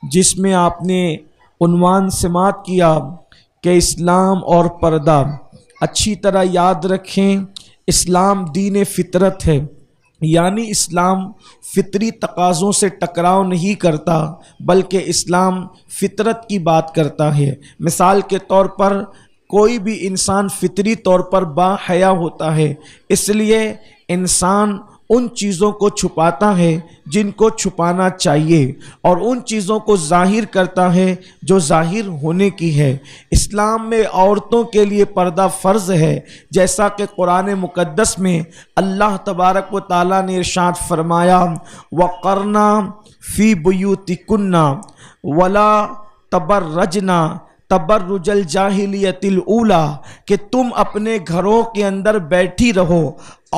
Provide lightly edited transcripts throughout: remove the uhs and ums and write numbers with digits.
جس میں آپ نے عنوان سماعت کیا کہ اسلام اور پردہ۔ اچھی طرح یاد رکھیں، اسلام دین فطرت ہے، یعنی اسلام فطری تقاضوں سے ٹکراؤ نہیں کرتا بلکہ اسلام فطرت کی بات کرتا ہے۔ مثال کے طور پر کوئی بھی انسان فطری طور پر با حیا ہوتا ہے، اس لیے انسان ان چیزوں کو چھپاتا ہے جن کو چھپانا چاہیے اور ان چیزوں کو ظاہر کرتا ہے جو ظاہر ہونے کی ہے۔ اسلام میں عورتوں کے لیے پردہ فرض ہے، جیسا کہ قرآن مقدس میں اللہ تبارک و تعالیٰ نے ارشاد فرمایا وَقَرْنَا فِي بُيُوتِكُنَّ وَلَا تَبَرَّجْنَا تبرج الجاہلیت الاولی، کہ تم اپنے گھروں کے اندر بیٹھی رہو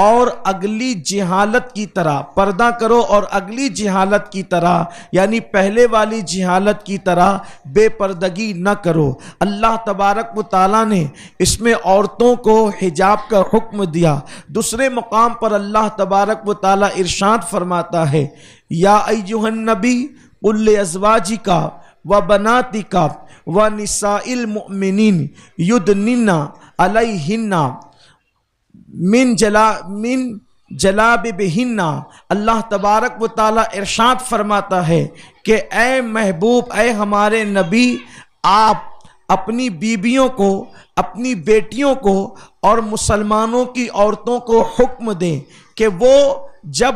اور اگلی جہالت کی طرح پردہ کرو، اور اگلی جہالت کی طرح یعنی پہلے والی جہالت کی طرح بے پردگی نہ کرو۔ اللہ تبارک و تعالیٰ نے اس میں عورتوں کو حجاب کا حکم دیا۔ دوسرے مقام پر اللہ تبارک و تعالیٰ ارشاد فرماتا ہے یا ایھا النبی قل لازواجک وبناتک ونساء المؤمنین یدنین علیہن من جلابیبہن۔ اللہ تبارک و تعالیٰ ارشاد فرماتا ہے کہ اے محبوب، اے ہمارے نبی، آپ اپنی بیویوں کو، اپنی بیٹیوں کو اور مسلمانوں کی عورتوں کو حکم دیں کہ وہ جب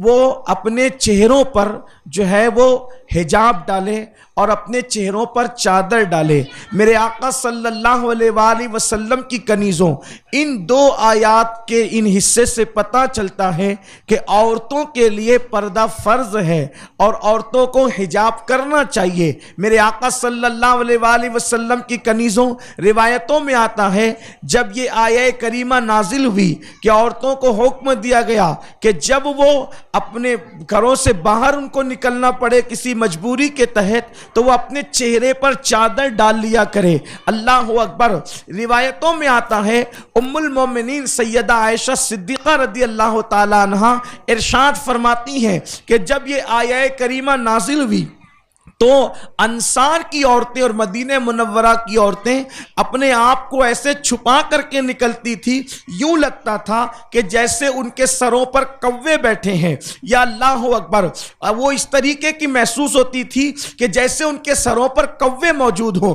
وہ اپنے چہروں پر جو ہے وہ حجاب ڈالے اور اپنے چہروں پر چادر ڈالے۔ میرے آقا صلی اللہ علیہ وآلہ وسلم کی کنیزوں، ان دو آیات کے ان حصے سے پتہ چلتا ہے کہ عورتوں کے لیے پردہ فرض ہے اور عورتوں کو حجاب کرنا چاہیے۔ میرے آقا صلی اللہ علیہ وآلہ وسلم کی کنیزوں، روایتوں میں آتا ہے جب یہ آیہ کریمہ نازل ہوئی کہ عورتوں کو حکم دیا گیا کہ جب وہ اپنے گھروں سے باہر ان کو نکلنا پڑے کسی مجبوری کے تحت تو وہ اپنے چہرے پر چادر ڈال لیا کرے۔ اللہ اکبر۔ روایتوں میں آتا ہے ام المومنین سیدہ عائشہ صدیقہ رضی اللہ تعالی عنہا ارشاد فرماتی ہیں کہ جب یہ آیہ کریمہ نازل ہوئی تو انصار کی عورتیں اور مدینہ منورہ کی عورتیں اپنے آپ کو ایسے چھپا کر کے نکلتی تھی، یوں لگتا تھا کہ جیسے ان کے سروں پر کوے بیٹھے ہیں۔ یا اللہ اکبر۔ وہ اس طریقے کی محسوس ہوتی تھی کہ جیسے ان کے سروں پر کوے موجود ہوں۔